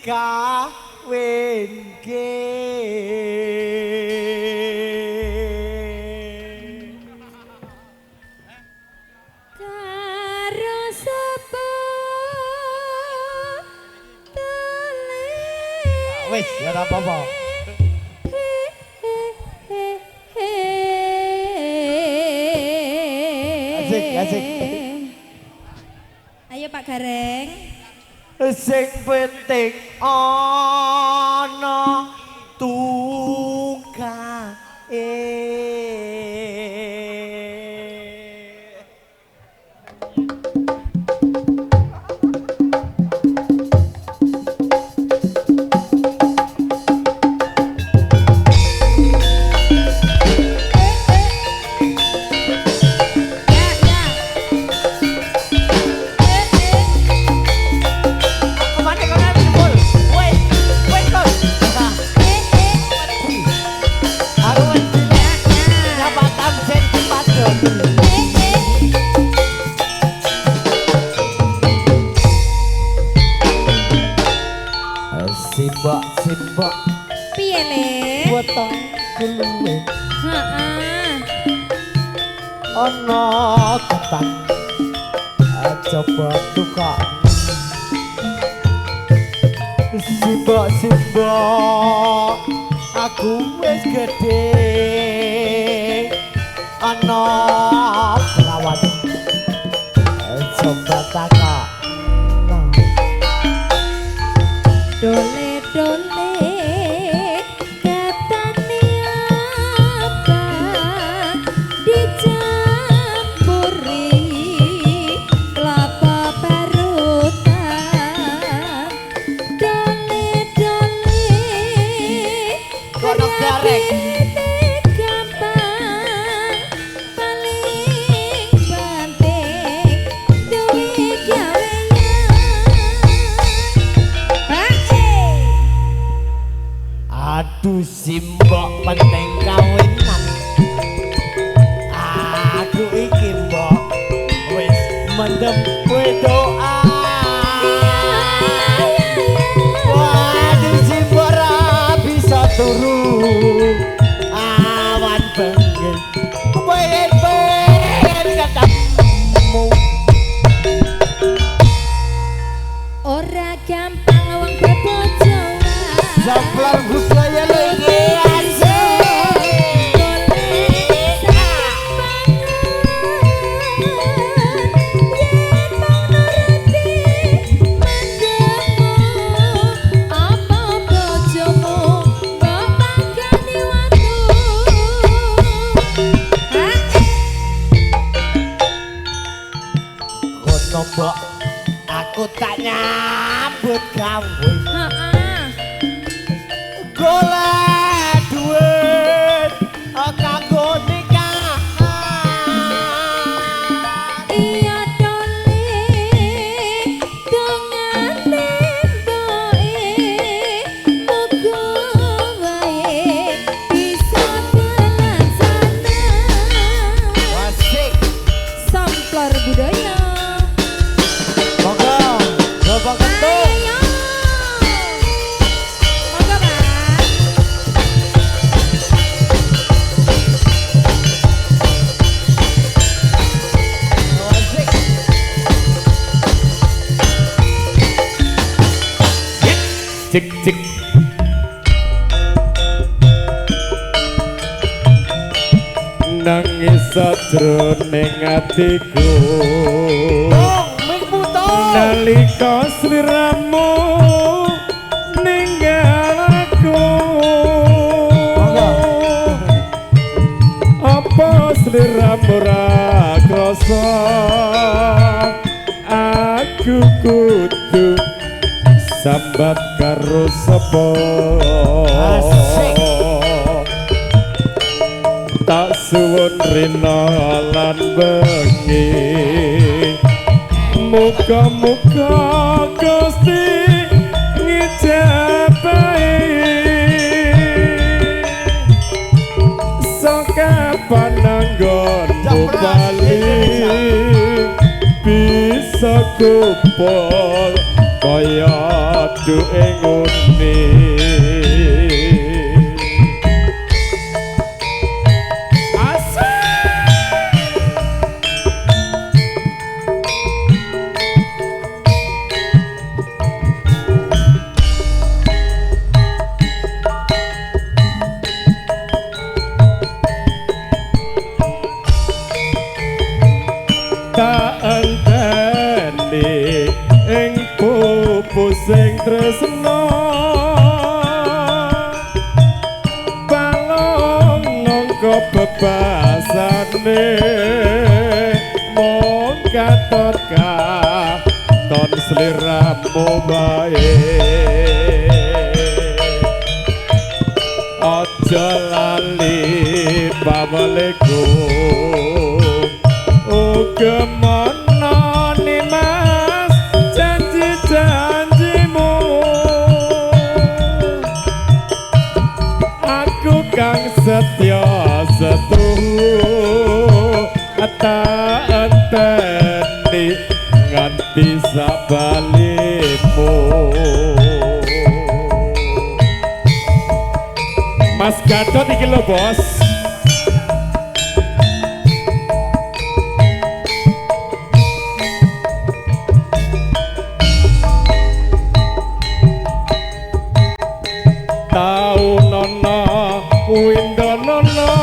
dikawinke karo sapa tele wis ya ora apa-apa asik ayo Pak Gareng sing penting ana simbok piye le weteng kuluwe heeh ana ketan coba tukak simbok aku wis gedhe ana perawat coba takak dole katane apa dicampuri kelapa parutan dole kono garek gampang paling penting duwe aduh simbok penting kawinan aku iki mbok wis mendem kowe doa waduh simbok ra bisa turu awan bengi pengen ketemu ora gampang wong bebojoan Samplar budaya lagi Mbok aku tak nyambut gawe golek duit kanggo nikah iya dole dongane boe muga wae bisa terlaksana wasik samplar budaya monggo Bapak Ketua monggo Pak wasik cik cik nangis sajroning atiku nalika sliramu ninggal aku apa sliramu ra krasa aku kudu sambat karo sapa tak suwun rina lan bengi muga-muga Gusti ngijabahi saka pananggonmu bali bisa kumpul kaya duke ngene tak enteni ing pupu sing tresna balong nangka bebasane mung katon katon sliramu bae aja lali pameleku kemana nih mas janji-janjimu aku kang setia setuhu tak enteni nganti sabalimu Mas Gatot iki lho bos tau nono windonono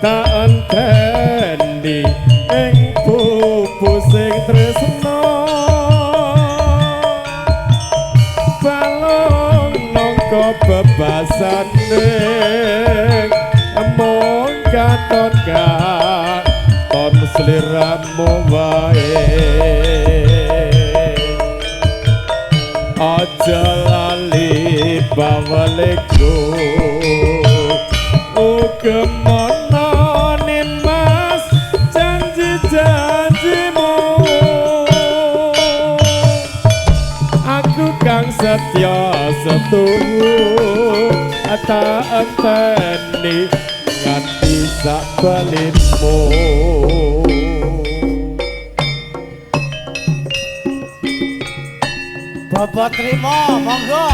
tak enteni ing pupu sing tresna balong nangka bebasane mung katon katon sliramu wae aja lali bawaleku kemana nih mas janji-janjimu aku kang setia setuhu tak enteni nganti sabalimu Bapak terima, monggo.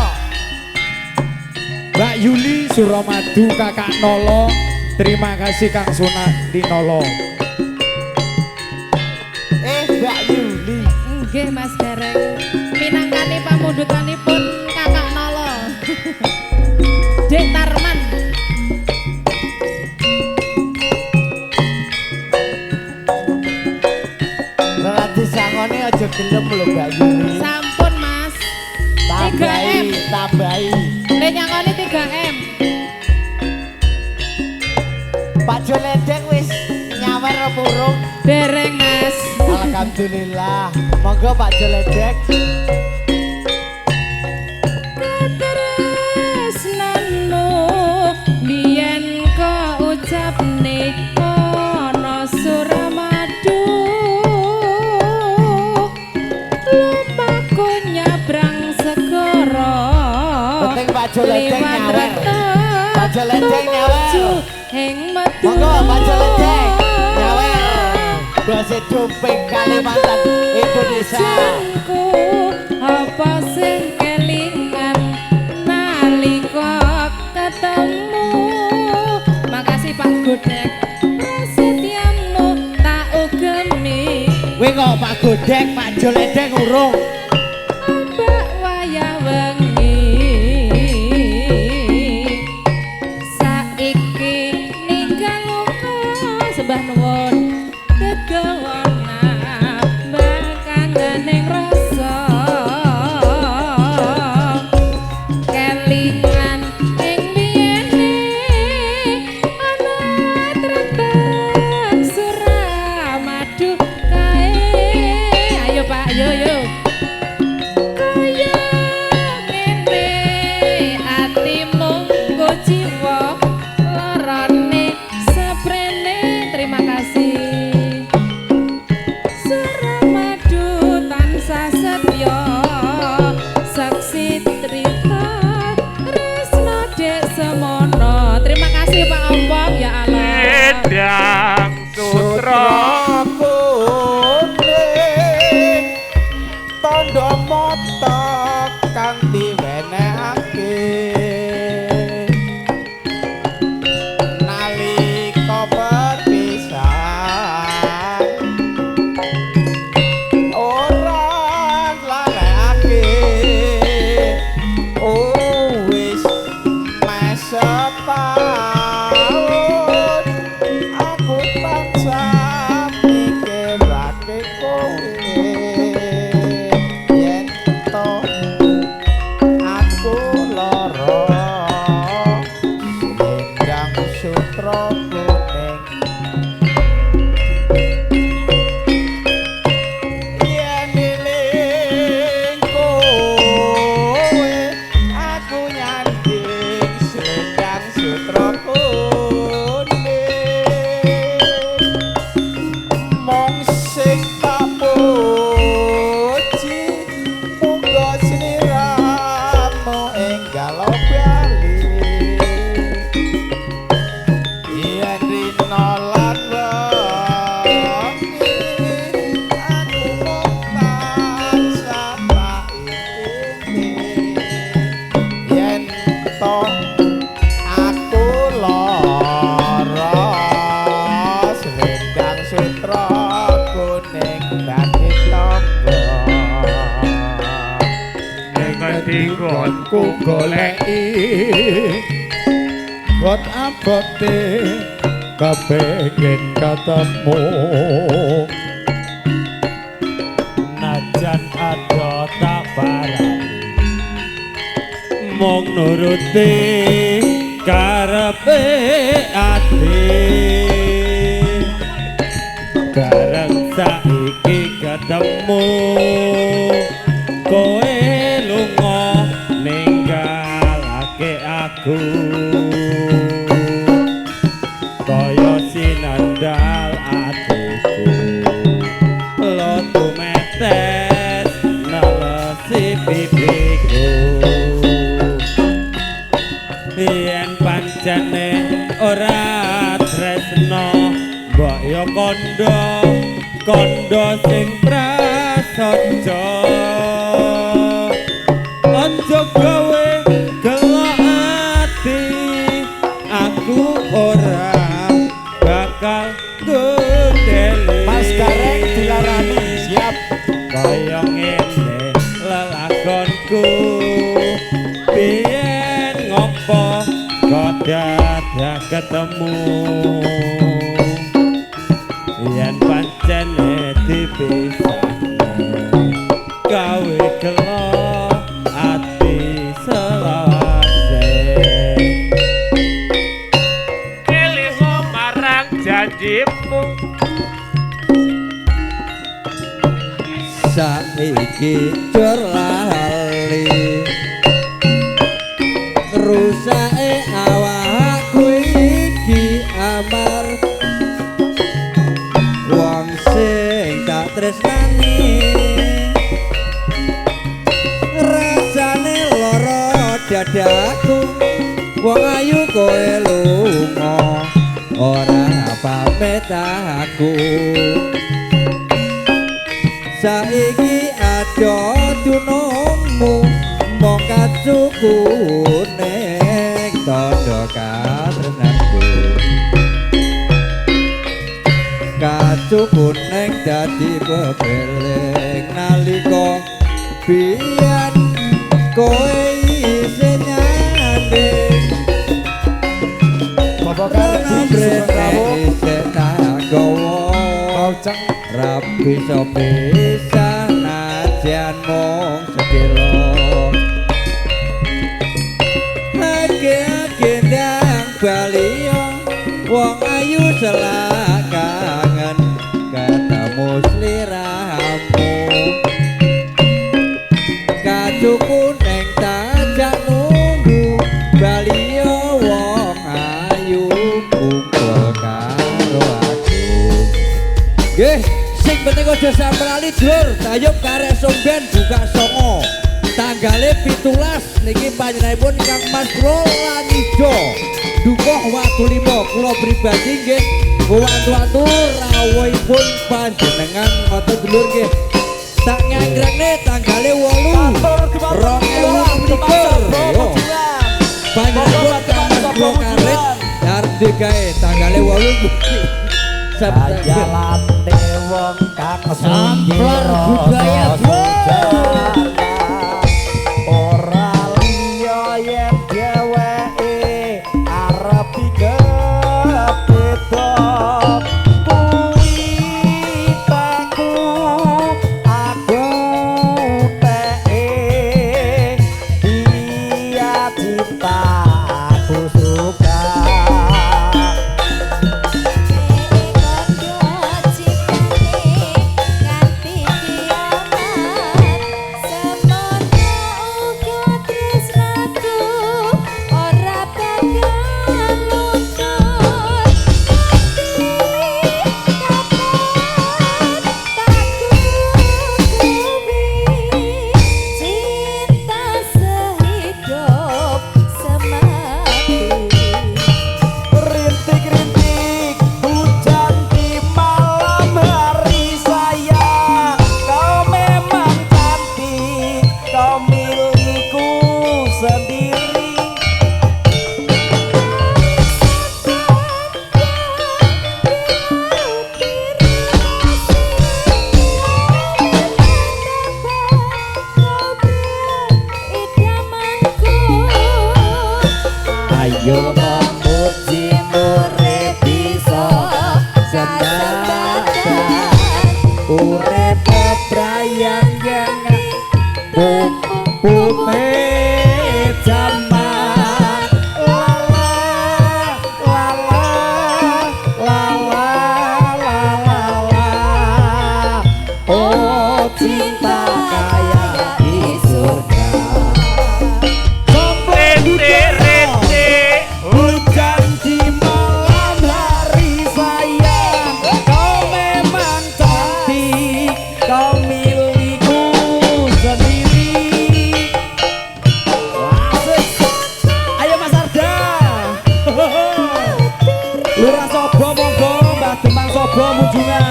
Mbak Yuli Suramadu Kakak Nolo, terima kasih Kang Sunadi Nolo. Mbak Yuli. Nggih Mas Dereng. Minangkani pamundutanipun Kakak Nolo. Dek Tarman. Berarti sangone aja gelem lho Mbak Yuli. Sampun Mas. Tambahi, 3M. tambahi. Le nyangoni 3M. Pak Joledek wis nyawer apa urung? Dereng Mas. Alhamdulillah. Monggo Pak Joledek. Katresnanmu biyen kok ucapne ana Suramadu lupaku nyabrang segara Penting Pak Joledek liwat nyawer. reto Pak Joledek nyawer. tumuju ing metu Monggo Pak Joledek nyawer. Base Doping Kalimantan Indonesia. Janku apa sing kelingan nalika ketemu. Makasih Pak Godek prasetyamu tak ugemi. Kuwi kok Pak Godek, Pak Joledek urung. Ambak wayah wengi saiki ninggal lunga sembah nuwun kedawana bakanganing rasa kelingan ing biyene ana treteng Suramadu kae ayo Pak yo tata kang diwenehake nalika perpisahan ora lalekake wis setahun aku tansah mikirake kowe yen to aku lara selendang sutra kuning yen eling kowe aku nyanding selendang sutra kuning mong sing tak puji muga sliramu enggal bali yen rina lan wengi aku mung tansah tak ingini yen to aku lara selendang sutra kuning dadi tangga ning dinggonku goleki buat abote kepengin ketemu najan ada tak parani mung nuruti karepe ati bareng saiki ketemu kowe lunga ninggalake aku kaya sinandal atiku lotu metes nelesi pipiku yen pancene ora tresno mbok yo kondo sing prasaja aja gawe gelok ati aku ora bakal gondeli Mas Gareng dilarani siap kaya ngene lelakonku biyen ngopo kok dadak ketemu yen pancene dipisahne gawe gelo ati selawase elingo marang janjimu saiki jur lali rusake awakku iki amar wong sing tak tresnani rasane lara dadaku wong ayu kowe lunga ora pamit aku saiki aja dunungmu mong kacuku ning tandha katresnanku kacuku ning dadi bebeling nalika biyen kowe isih nyanding Bapak Kardi Baucang rapi sopisah najan mong sedelo Age-age ndang baliyo wong ayu selak kangen ketemu sliramu kacuku neng tajak nunggu baliyo wong ayu kumpul karo aku nggih sing penting aja samprali dulur tayub karek somben buka songo tanggale 17 niki panjenenganipun Kang Mas Bro Lanijo dukuh watu 5 kula pribadi nggih wantu-wantu rawuhipun panjenengan ngoten dulur nggih tak nganggrane tanggale 8 2021 yo panjenengan kanggo karet arep digawe tanggale 8 jalan wong kang Samplar budaya, bro. ora liya yen dheweke arep dikepeda kuwi teku aku teke dia cinta aku suka ayo memuji urip bisa sembadan urip bebrayang yang pupe jaman lala lala lala lala oh cinta kaya di surga hujan di malam hari sayang kau memang cantik kau milikku sendiri ayo Mas Arda Lurah Sobo monggo Mbah Demang Sobo Munjungan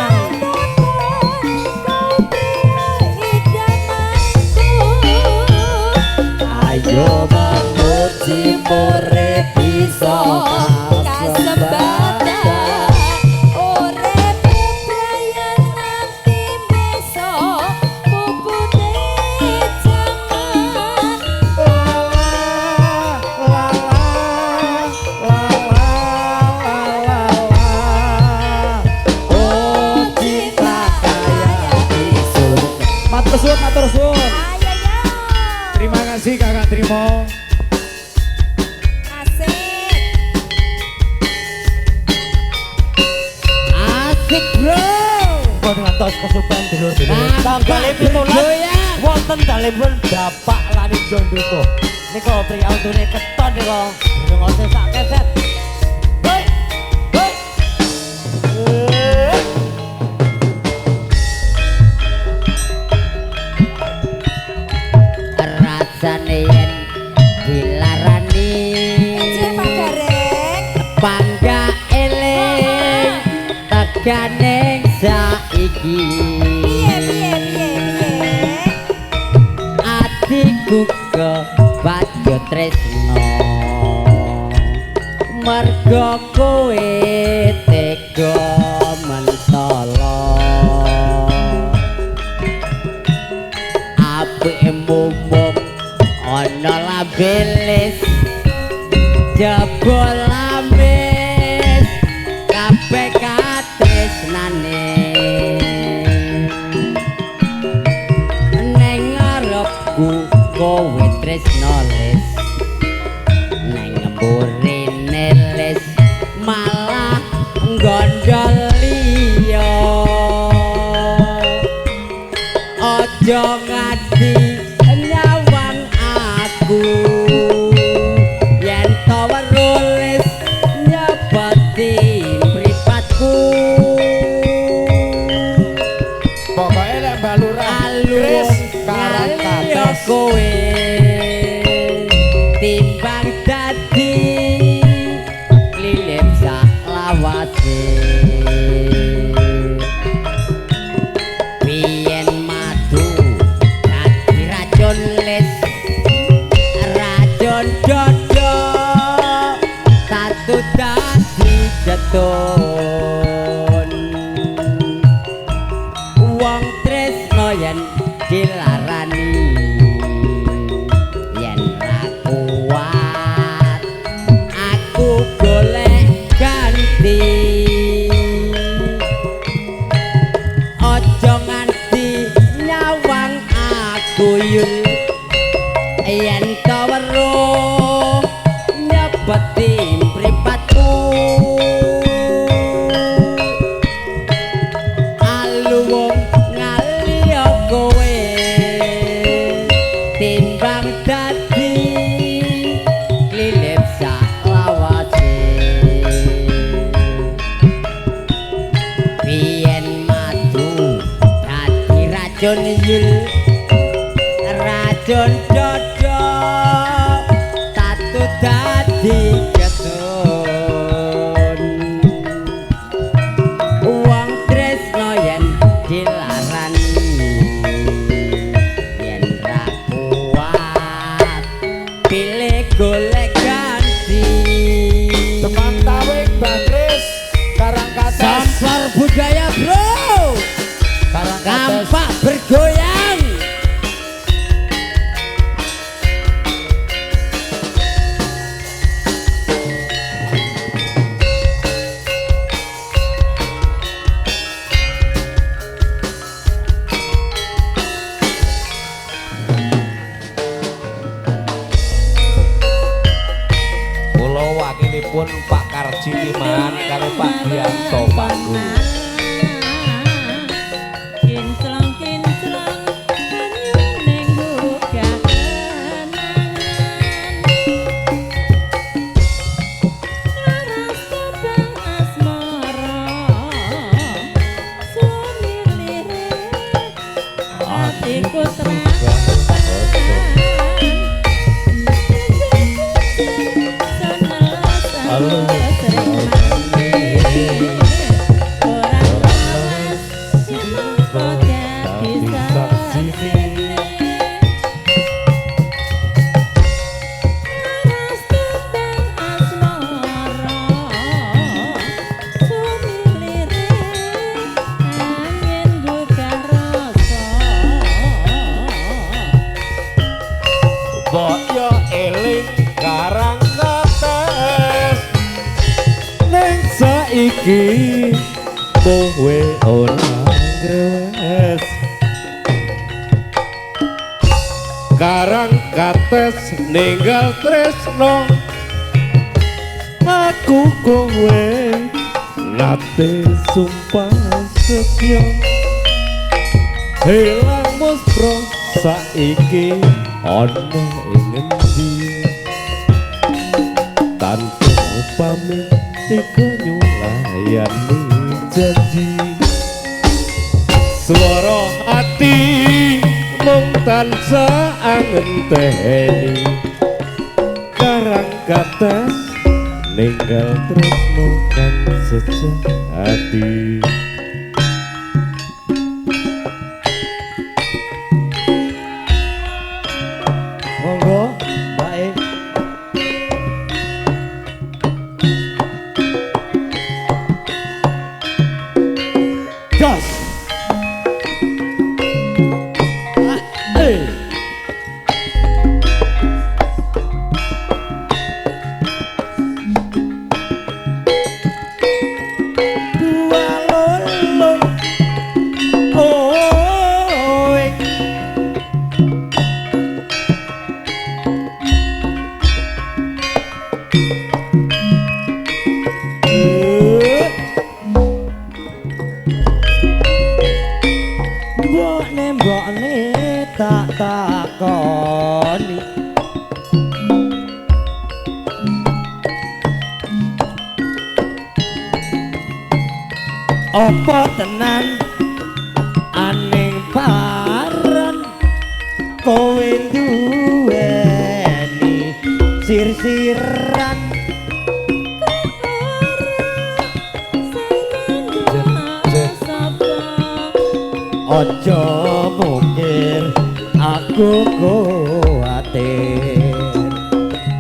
ayo memuji urip bisa kasembadan urip bebrayang nganti besok pupute jaman oh cinta kaya di surga matur suwun Terima kasih Kakak Trimo. asik bro pun ngantos kesupen dulur-dulur tanggal 17 wonten dalipun Bapak Lani Jonduko niku priyautune keton niku ngose sak keset hei hei rasane yen dilarani pangga eling teganing saiki atiku kebajo tresno mergo kowe tega mentolo apikmu mung ana labelis jebol lamis kabeh katresnane ning ngarepku kowe tresno lis ning mburine lis malah gondol liya aja ngati nyawang aku yen to werulis nyebati mripatku Pokoknya lek Mbak Lurah alus karang kaliyo kates. kowe timbang dadi lilim sak lawase biyen madu yul yen to weruh nyebeti mripatku aluwung ngaliya kowe timbang dadi lilip saklawase biyen madu dadi racun yul racun dodo tatu dadi ketun wong tresno yen dilaran yen ra kuat pilih golek ganti Demang Tawing Bakris Karangkates sampar budaya bro Karangkates kampak bergoyang Kula wakilipun Pak Karji Timan kali Pak Dianto Pak Guru. Kinclong kinclong banyu ning buka kenangan laras tebang asmara sumir lirik hatiku terang Mbok yo eling Karangkates ning saiki kowe ora grewes Karangkates ninggal tresno aku kowe nate sumpah setya hilang muspro saiki ana ing endi tanpa pamit iku nyulayani janji swara ati mung tansah angenteni Karangkates ninggal tresno kang sejati Monggo, baik. Gas. Dua lolo, oh, mbokne tak takoni apa tenan aning paran kowe duweni sir-siran ojo mungkir aku kuatir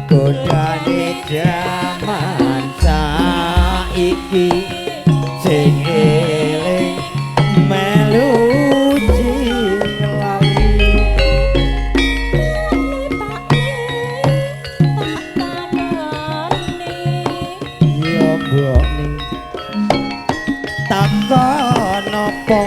godane jaman saiki sing eling melu lali ya mbokne takon apa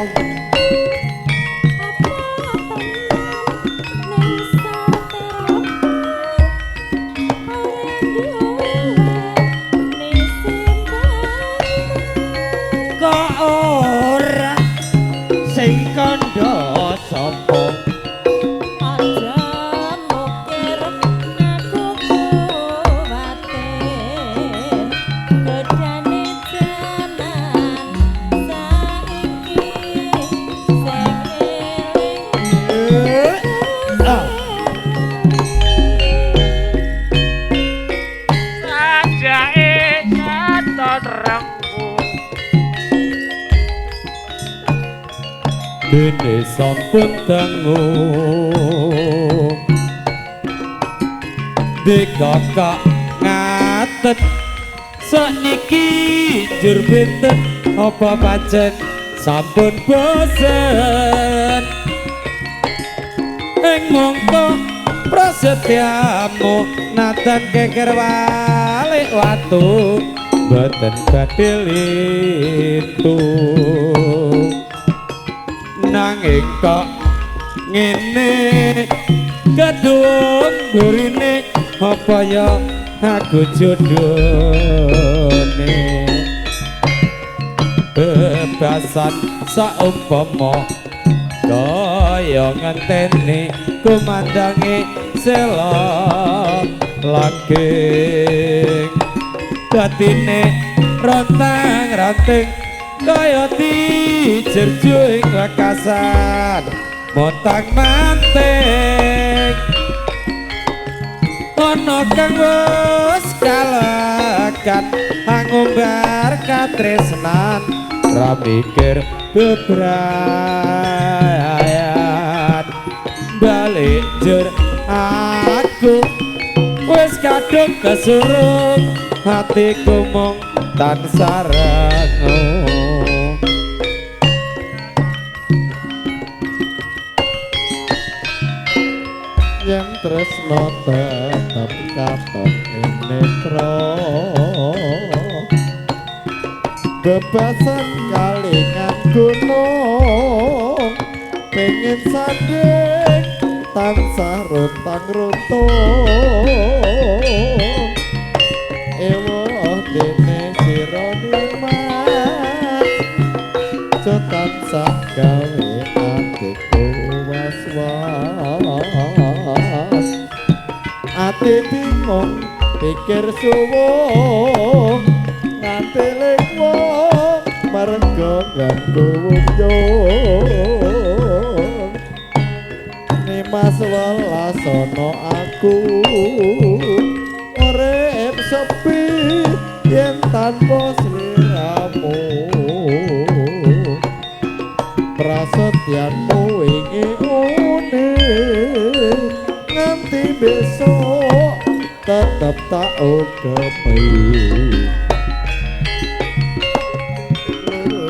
dene sampun dangu dikakak ngatet sakniki jur pinten apa pancen sampun bosen ing mongko prasetyamu natan keker walik watu boten badhe lintu nanging kok ngene kedung burine apa ya aku jodone bebasan saumpama kaya ngenteni kumandangi sela langgeng batine rontang-ranting kaya dijerju ing lekasan motang manting ana kang wis kalakan ngumbar katresnan ra mikir bebrayan balik jur aku wis kadung kesurung hatiku mung tansah rengu yen tresno tetep katon ing netra bebasan kalingan gunung pengen sanding tansah runtang-runtung ewo dene sira nikmat tansah gawe atiku was-was ati bingung pikir suwung nganti lekwo mergo ganggu wujud nimas welas ana aku urip sepi yen tanpa sliramu prasetyanmu wingi une nganti besok tetep tak ugemi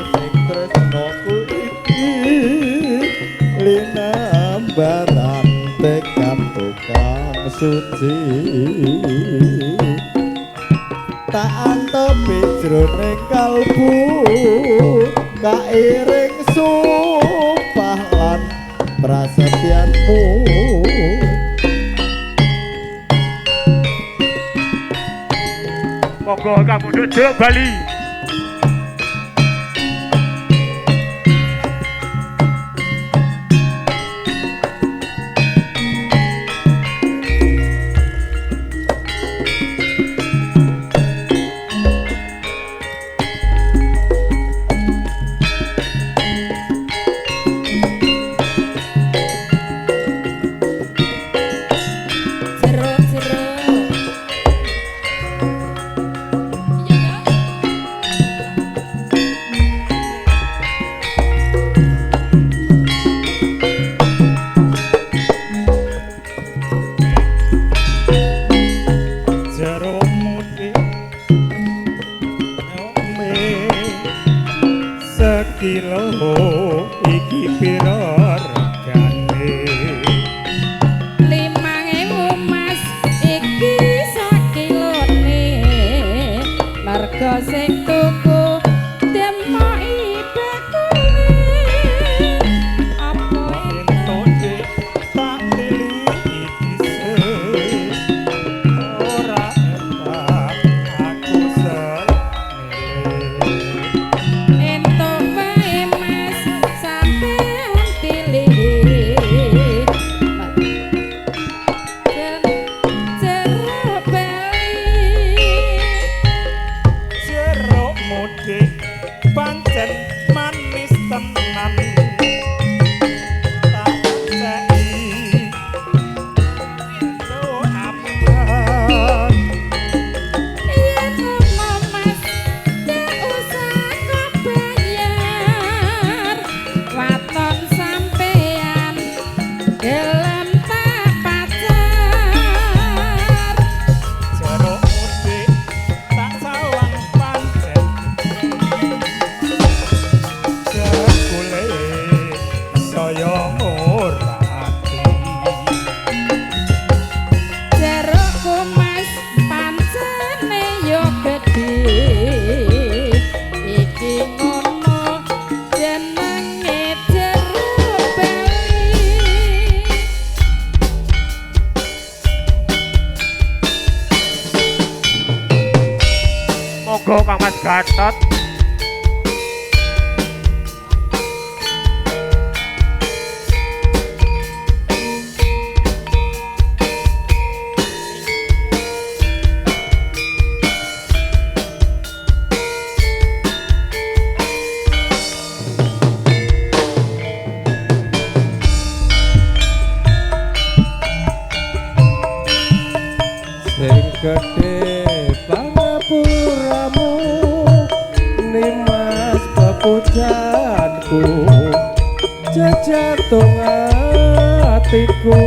sing tresnoku iki linambaran tekad tukang suci tak antepi jroning kalbu kairing sumpah lan prasetyanmu monggo kamu duduk Bali. uga Kang Mas Gatot. Sing gedhe pangapuramu nimas pepujanku jejantung atiku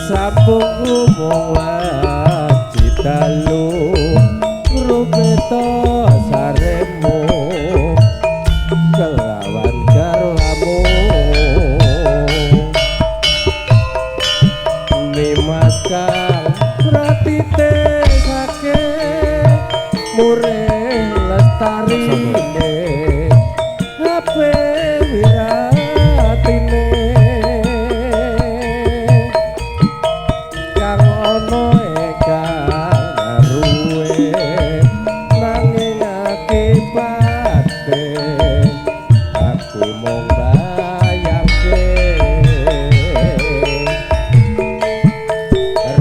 sampung ngomong waji dalu rupeta saremu kelawan garwamu nimas kang ratite kake murih lestarine hape wiratine kang ono kang ruwe nanging akibate aku mung bayangke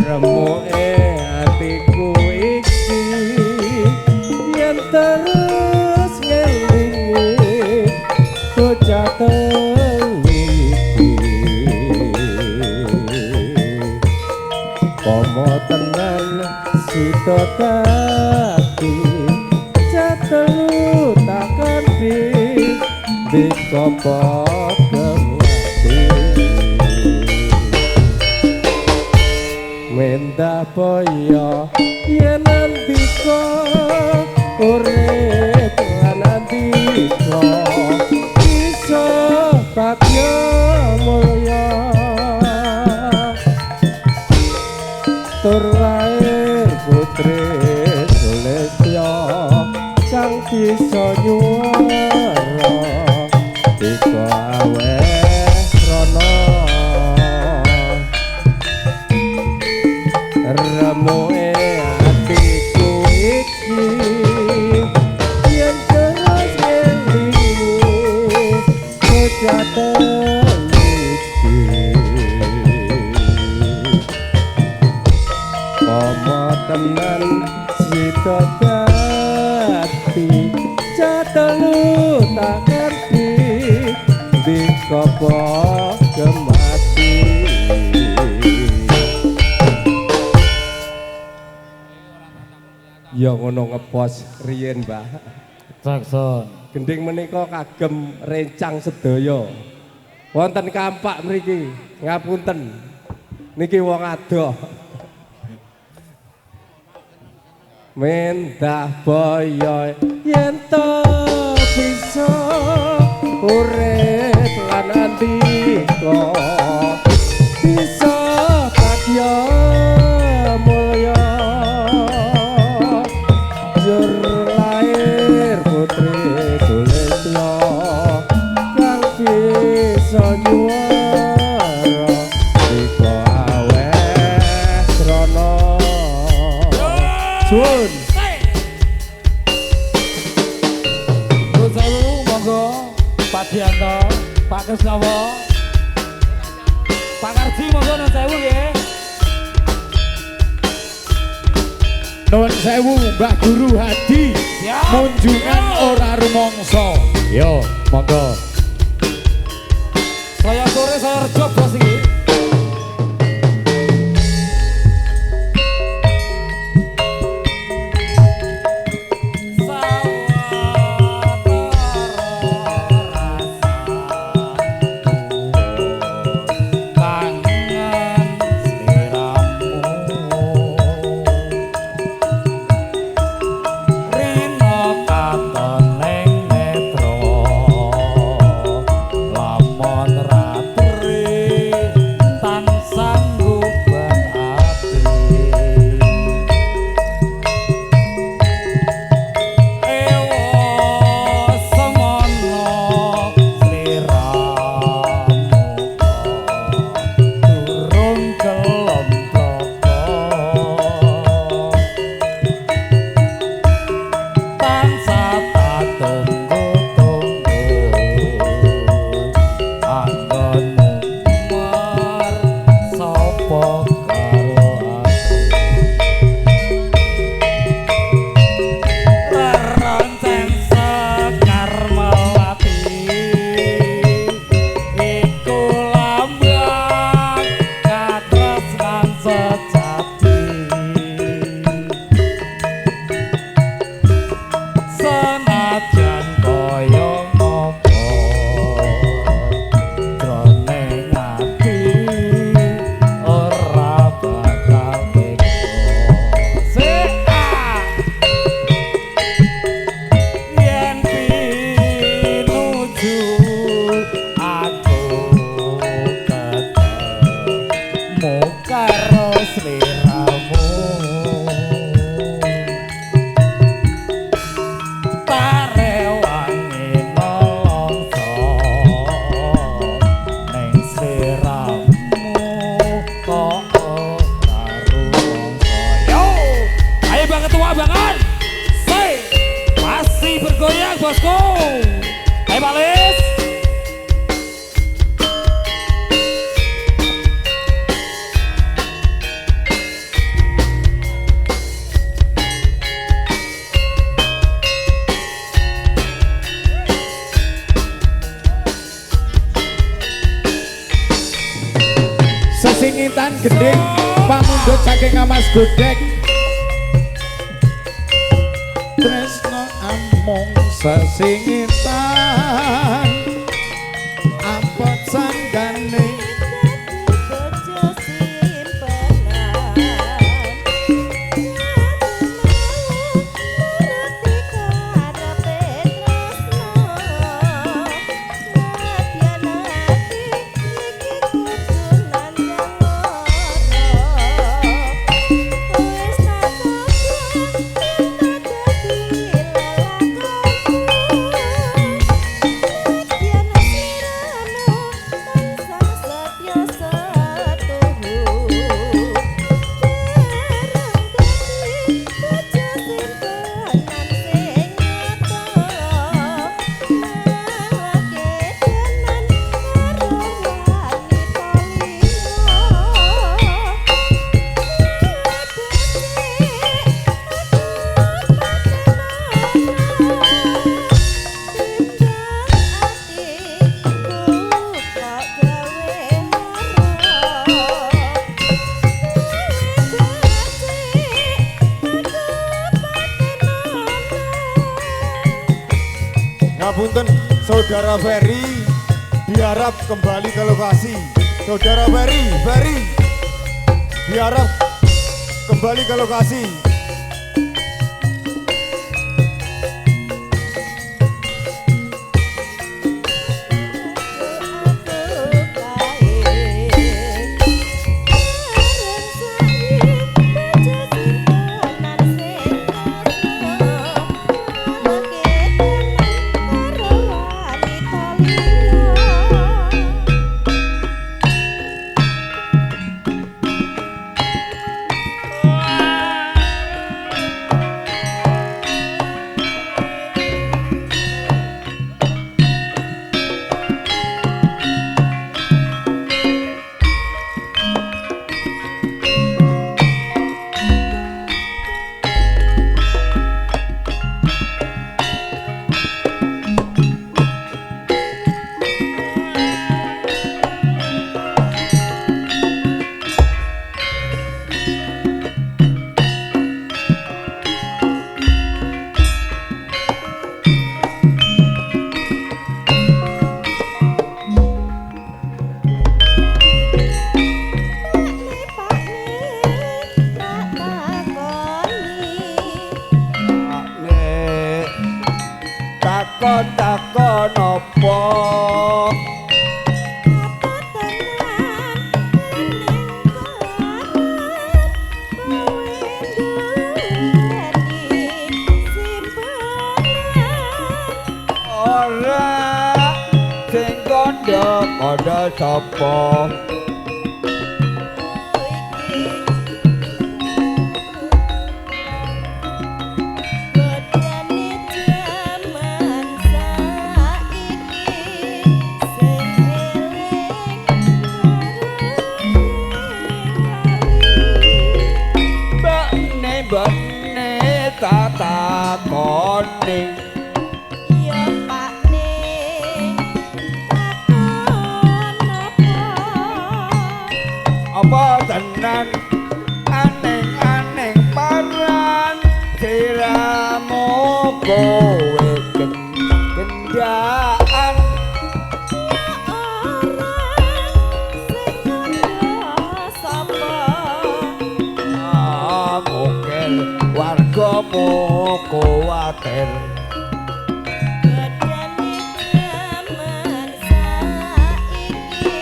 remuke atiku iki yen terus ngelingi bocah teliti pomo tenan sida dadi jatelu takkan di kopok kemati mendah boyo yen andika urip lan andika iso bagya mulya tur lair putri Sulistya kang bisa nyuwara dika aweh rono remuke atiku iki yen terus ngelingi bocah teliti pomo tenan sida dadi jatelu tak ngerti di kopok kemati ya ngono ngepos riyen Mbah Jackson. gending menika kagem rencang sedaya wonten kampak mriki ngapunten niki wong adoh mendah boyo yen to bisa urip lan andika bisa bagya mulya jur lair putri Sulistya kang bisa nyuwara dika aweh srana sun Sewu monggo Pak Dianto, Pak Kesnawa, Pak Karji monggo nun sewu nggih. Nuwun sewu Mbah Guru Hadi Siap. munjungan ora rumangsa yo monggo Saya sore saya rejo bos iki. Reno katon ning netro sesingitan gending pamundhut saking Mas Godek tresno amung sesingitan ampot sanggane Ngapunten Saudara Ferry diharap kembali ke lokasi. Saudara Ferry diharap kembali ke lokasi. Takon apa ora sing kandha padha sapa bene tata kone Ya pakne apa tenan aneh-aneh paran siramu kowe kendaan wargamu kuwatir Badane jaman saiki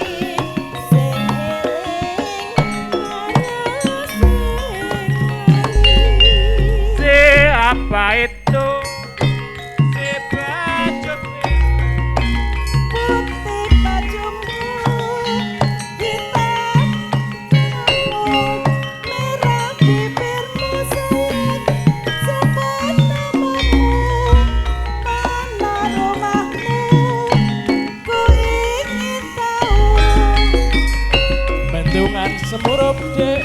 sing eling Siapa itu? Si baju putih bajumu hitam jenengmu merah bibirmu sayang sebut namamu mana rumahmu ku ingin tahu Bendungan Semurup dek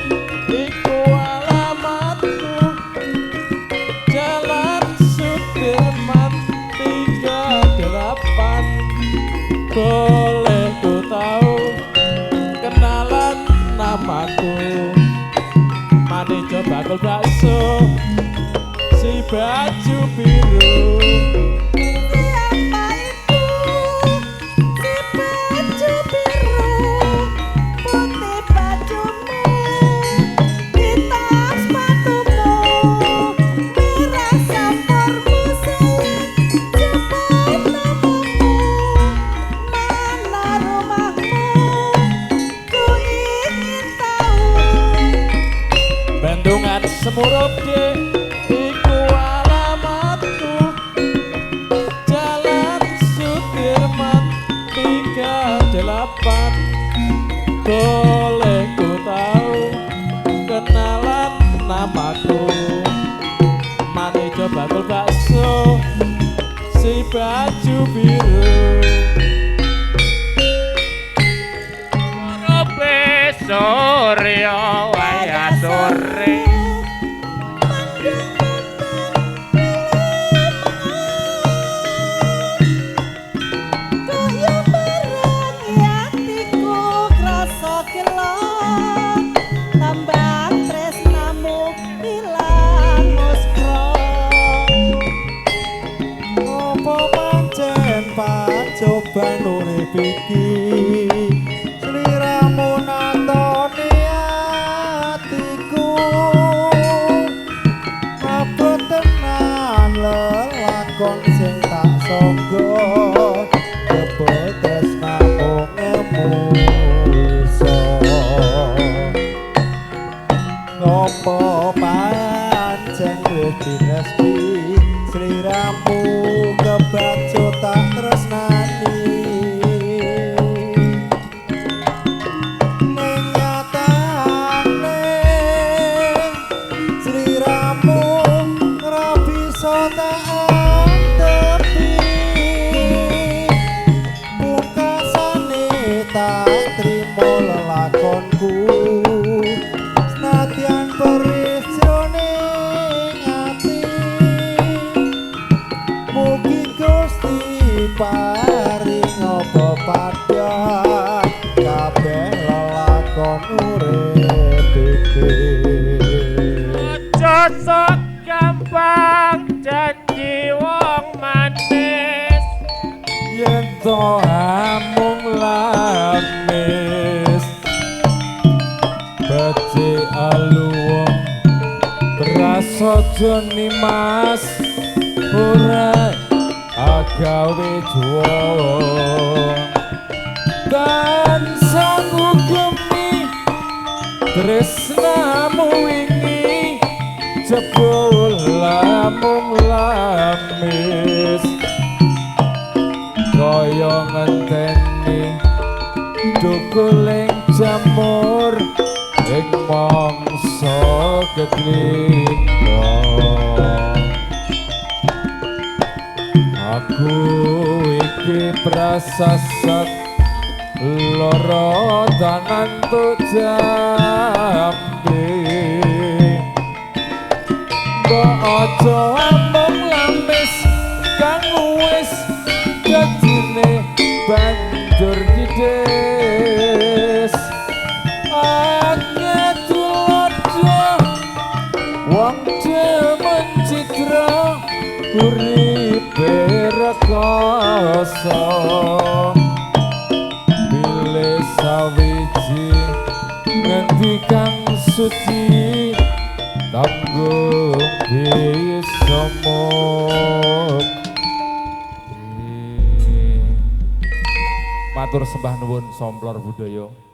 iku alamatku Jalan namaku mane coba bakul bakso si baju biru. Siapa itu si baju biru putih bajumu hitam sepatumu merah sampur musik jemput namamu mana rumahmu ku ingin tahu. Bendungan Semurup dek iku alamatku Jalan Sudirman 38 boleh ku tahu kenalan namaku mane coba bakul bakso si baju biru. Surya waya sore Apa pancen pacoban urip iki sliramu natoni atiku apa tenan lelakon sing tak sangga kebet tresnamu ngemu iso apa pancen wis dinesti sliramu kebaco tak tresnani ning nyatane sliramu ora bisa tak antepi pungkasane tak trimo lelakonku senadyan perih jroning ati mugi Gusti paring apa padha kabeh lelakon urip iki. Aja sok gampang janji wong manis Yen to amung lamis becik aluwung prasaja nimas ora agawe juwong dan sanggugemi tresnamu wingi jebul lamung lamis kaya ngenteni dukuling jamur ing mangsa keklingko aku iki prasasat loro danan tuk jambi kok aja amung lamis kang wis dadine banjur dides akeh tulodo wong demen citra uripe rekoso bilih sawiji ngendikan suci tanggung bisa matur sembah nuwun Somplor Budaya.